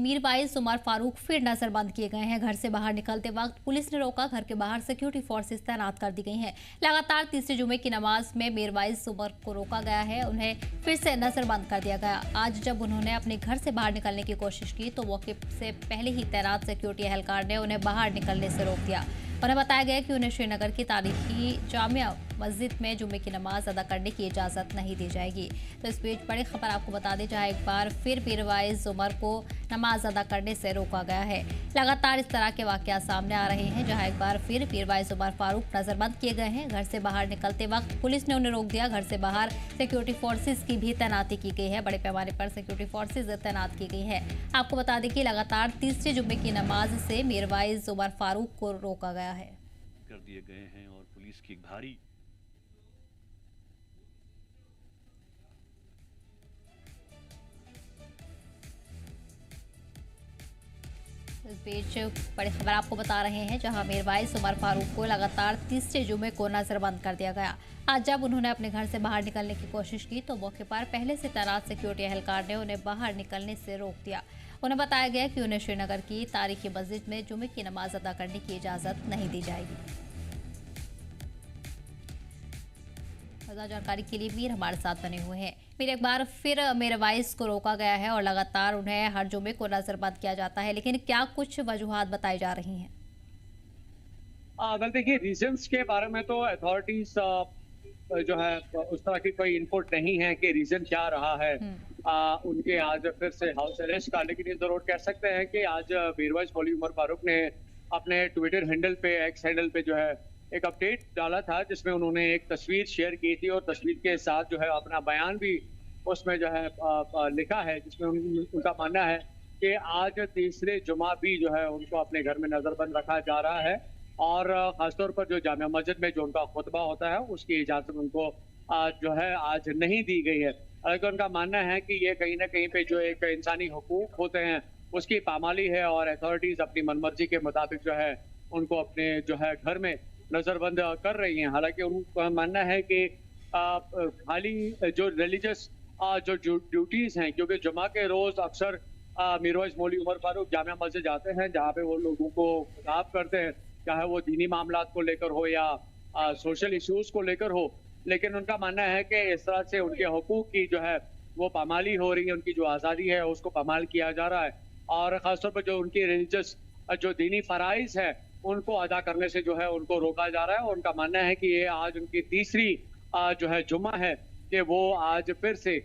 मीरवाइज उमर फारूक फिर नजरबंद किए गए हैं। घर से बाहर निकलते वक्त पुलिस ने रोका। घर के बाहर सिक्योरिटी फोर्सेस तैनात कर दी गई हैं। लगातार तीसरे जुमे की नमाज में मीरवाइज उमर को रोका गया है। उन्हें फिर से नजरबंद कर दिया गया। आज जब उन्होंने अपने घर से बाहर निकलने की कोशिश की तो मौके से पहले ही तैनात सिक्योरिटी एहलकार ने उन्हें बाहर निकलने से रोक दिया। उन्हें बताया गया कि उन्हें श्रीनगर की तारीखी जामिया मस्जिद में जुम्मे की नमाज अदा करने की इजाज़त नहीं दी जाएगी। तो इस बीच बड़ी खबर आपको बता दें, जहां एक बार फिर मीरवाइज उमर को नमाज अदा करने से रोका गया है। लगातार इस तरह के वाक़यात सामने आ रहे हैं, जहां एक बार फिर मीरवाइज उमर फारूक नजरबंद किए गए हैं। घर से बाहर निकलते वक्त पुलिस ने उन्हें रोक दिया। घर से बाहर सिक्योरिटी फोर्सेज की भी तैनाती की गई है। बड़े पैमाने पर सिक्योरिटी फोर्सेज तैनात की गई है। आपको बता दें कि लगातार तीसरे जुम्मे की नमाज से मीरवाइज उमर फारूक को रोका गया है। कर दिए गए हैं और पुलिस की भारी इस बीच बड़ी खबर आपको बता रहे हैं, जहां मीरवाइज उमर फारूक को लगातार तीसरे जुमे को नजरबंद कर दिया गया। आज जब उन्होंने अपने घर से बाहर निकलने की कोशिश की तो मौके पर पहले से तैनात सिक्योरिटी एहलकार ने उन्हें बाहर निकलने से रोक दिया। उन्हें बताया गया कि उन्हें श्रीनगर की तारीखी मस्जिद में जुमे की नमाज अदा करने की इजाजत नहीं दी जाएगी। जानकारी के लिए वीर हमारे साथ बने हुए हैं। फिर एक बार फिर मीरवाइज को रोका गया है और लगातार उन्हें हर जुमे को नजरबंद किया जाता है, लेकिन क्या कुछ वजूहात बताई जा रही हैं? वेल देखिए, रीजंस के बारे में तो अथॉरिटीज जो है उस तरह की कोई इनपुट नहीं है कि रीजन क्या रहा है उनके आज फिर से हाउस अरेस्ट का। लेकिन ये जरूर कह सकते हैं कि आज मीरवाइज मौलवी उमर फारूक ने अपने ट्विटर हैंडल पे, एक्स हैंडल पे जो है एक अपडेट डाला था, जिसमें उन्होंने एक तस्वीर शेयर की थी और तस्वीर के साथ जो है अपना बयान भी उसमें जो है लिखा है, जिसमें उनका मानना है कि आज तीसरे जुमा भी जो है उनको अपने घर में नजरबंद रखा जा रहा है और खासतौर पर जो जामिया मस्जिद में जो उनका खुतबा होता है उसकी इजाजत उनको जो है आज नहीं दी गई है। हालांकि उनका मानना है कि ये कहीं ना कहीं पे जो एक इंसानी हुकूक होते हैं उसकी पामाली है और अथॉरिटीज अपनी मनमर्जी के मुताबिक जो है उनको अपने जो है घर में नजरबंद कर रही हैं। हालांकि उनका मानना है कि खाली जो रिलीजियस जो ड्यूटीज हैं, क्योंकि जुमा के रोज अक्सर मीरवाइज मौलवी उमर फारूक जामिया मस्जिद जाते हैं जहाँ पे वो लोगों को खिताब करते हैं, चाहे वो दीनी मामलात को लेकर हो या सोशल इश्यूज को लेकर हो। लेकिन उनका मानना है कि इस तरह से उनके हुकूक की जो है वो पामाली हो रही है, उनकी जो आज़ादी है उसको पामाल किया जा रहा है और खासतौर पर जो उनकी रिलीजियस जो दीनी फराइज है उनको अदा करने से जो है उनको रोका जा रहा है। और उनका मानना है कि ये आज उनकी तीसरी जो है जुम्मा है कि वो आज फिर से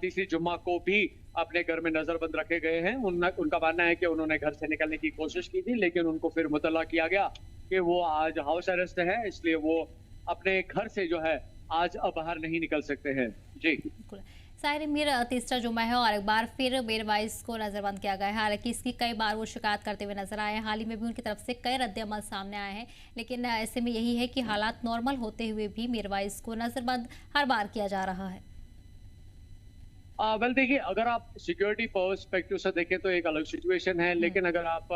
तीसरी जुम्मा को भी अपने घर में नजरबंद रखे गए हैं। उनका मानना है कि उन्होंने घर से निकलने की कोशिश की थी, लेकिन उनको फिर मुतल्ला किया गया कि वो आज हाउस अरेस्ट है, इसलिए वो अपने घर से जो है आज अब बाहर नहीं निकल सकते हैं। जी साहिर, मेरा तीसरा जुमा है और एक बार फिर मीरवाइज को नजरबंद किया गया है। हालांकि इसकी कई बार वो शिकायत करते हुए नजर आए हैं। हाल ही में भी उनकी तरफ से कई रद्द-ए-अमल सामने आए हैं, लेकिन ऐसे में यही है कि हालात नॉर्मल होते हुए भी मीरवाइज को नजरबंद हर बार किया जा रहा है। वेल देखिए, अगर आप सिक्योरिटी पर्सपेक्टिव से देखें तो एक अलग सिचुएशन है, लेकिन अगर आप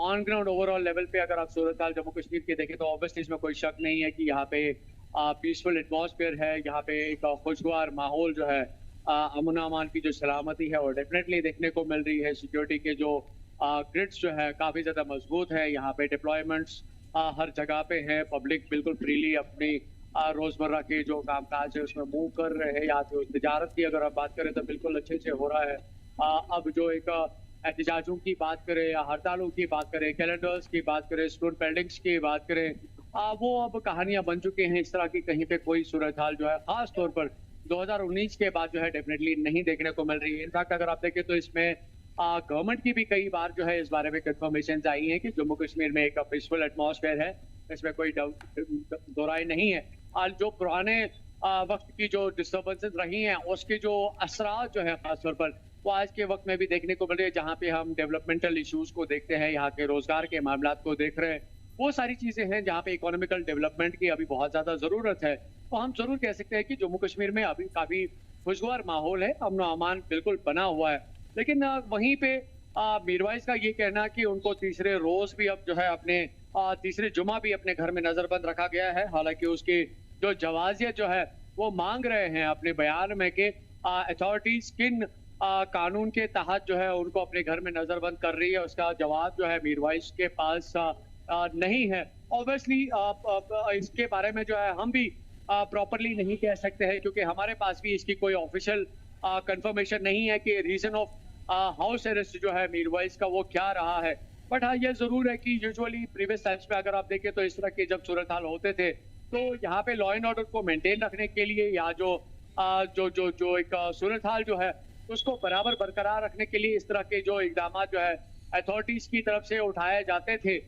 ऑन ग्राउंड ओवरऑल लेवल पे अगर आप सूरत हाल जम्मू कश्मीर की देखें तो ऑब्वियसली इसमें कोई शक नहीं है कि यहाँ पे पीसफुल एटमॉस्फेयर है, यहाँ पे एक खुशगवार माहौल जो है, अमन अमान की जो सलामती है और डेफिनेटली देखने को मिल रही है। सिक्योरिटी के जो ग्रिड्स जो है काफ़ी ज़्यादा मजबूत है, यहाँ पे डिप्लॉयमेंट्स हर जगह पे हैं, पब्लिक बिल्कुल फ्रीली अपनी रोज़मर्रा के जो कामकाज है उसमें मूव कर रहे हैं। या तो तजारत की अगर आप बात करें तो बिल्कुल अच्छे से हो रहा है। अब जो एक एहतजाजों की बात करें या हड़तालों की बात करें, कैलेंडर्स की बात करें, स्टूडेंट बिल्डिंग्स की बात करें, वो अब कहानियां बन चुके हैं। इस तरह की कहीं पे कोई सूरत हाल जो है खास तौर पर 2019 के बाद जो है डेफिनेटली नहीं देखने को मिल रही है। इनफैक्ट अगर आप देखें तो इसमें गवर्नमेंट की भी कई बार जो है इस बारे में कंफर्मेशन आई है कि जम्मू कश्मीर में एक पीसफुल एटमॉस्फेयर है, इसमें कोई दो राय नहीं है। जो पुराने वक्त की जो डिस्टर्बेंसेस रही हैं उसके जो असरात जो है खासतौर पर वो आज के वक्त में भी देखने को मिल रही है, जहाँ पे हम डेवलपमेंटल इश्यूज को देखते हैं, यहाँ के रोजगार के मामलात को देख रहे हैं। वो सारी चीजें हैं जहाँ पे इकोनॉमिकल डेवलपमेंट की अभी बहुत ज्यादा जरूरत है। तो हम जरूर कह सकते हैं कि जम्मू कश्मीर में अभी काफी खुशगवार माहौल है, अमन अमान बिल्कुल बना हुआ है। लेकिन वहीं पे मीरवाइज का ये कहना कि उनको तीसरे रोज भी अब जो है अपने तीसरे जुमा भी अपने घर में नजरबंद रखा गया है। हालांकि उसकी जो जवाजियत जो है वो मांग रहे हैं अपने बयान में कि अथॉरिटीज किन कानून के तहत जो है उनको अपने घर में नजरबंद कर रही है, उसका जवाब जो है मीरवाइज के पास नहीं है। ऑब्वियसली इसके बारे में जो है हम भी प्रॉपरली नहीं कह सकते हैं, क्योंकि हमारे पास भी इसकी कोई ऑफिशियल कंफर्मेशन नहीं है कि रीजन ऑफ हाउस अरेस्ट जो है मीरवाइज का वो क्या रहा है। बट हाँ, ये जरूर है कि यूजुअली प्रीवियस टाइम्स में अगर आप देखें तो इस तरह के जब सूरत हाल होते थे तो यहाँ पे लॉ एंड ऑर्डर को मेंटेन रखने के लिए या जो एक सूरत हाल जो है उसको बराबर बरकरार रखने के लिए इस तरह के जो इकदाम जो है अथॉरिटीज की तरफ से उठाए जाते थे।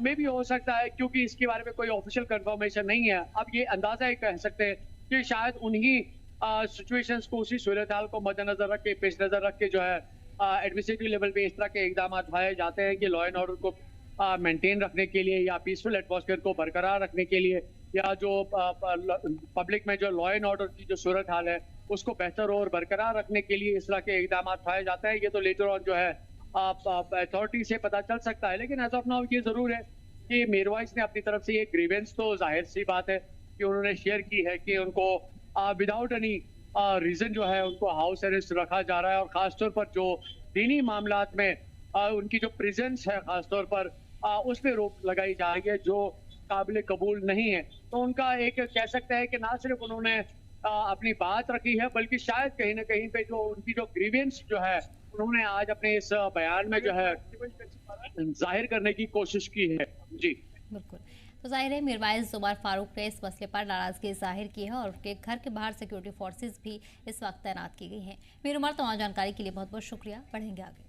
मे भी हो सकता है, क्योंकि इसके बारे में कोई ऑफिशियल कंफर्मेशन नहीं है। अब ये अंदाजा ही कह सकते हैं कि शायद उन्हीं सिचुएशंस को, उसी सूरत हाल को मद्देनजर रख के, पेश नजर रख के जो है एडमिनिस्ट्रेटिव लेवल पे इस तरह के इकदाम उठाए जाते हैं कि लॉ एंड ऑर्डर को मेंटेन रखने के लिए या पीसफुल एटमॉस्फेयर को बरकरार रखने के लिए, या जो पब्लिक में जो लॉ एंड ऑर्डर की जो सूरत हाल है उसको बेहतर और बरकरार रखने के लिए इस तरह के इकदाम उठाए जाते हैं। ये तो लेटर ऑन जो है अथॉरिटी से पता चल सकता है, लेकिन एज ऑफ नाउ ये जरूर है कि मीरवाइज ने अपनी तरफ से ये ग्रीवेंस तो जाहिर सी बात है कि उन्होंने शेयर की है कि उनको विदाउट एनी रीजन जो है उनको हाउस अरेस्ट रखा जा रहा है, और खासतौर पर जो दीनी मामलात में उनकी जो प्रेजेंस है खासतौर पर उस पर रोक लगाई जा रही है, जो काबिल कबूल नहीं है। तो उनका एक कह सकते हैं कि ना सिर्फ उन्होंने अपनी बात रखी है, बल्कि शायद कहीं ना कहीं पे जो उनकी जो ग्रीवेंस जो है उन्होंने आज अपने इस बयान में जो है जाहिर करने की कोशिश की है। जी बिल्कुल, तो जाहिर है मीरवाइज उमर फारूक ने इस मसले पर नाराजगी जाहिर की है और उनके घर के बाहर सिक्योरिटी फोर्सेस भी इस वक्त तैनात की गई हैं। मीर उमर, तमाम जानकारी के लिए बहुत बहुत शुक्रिया। बढ़ेंगे आगे।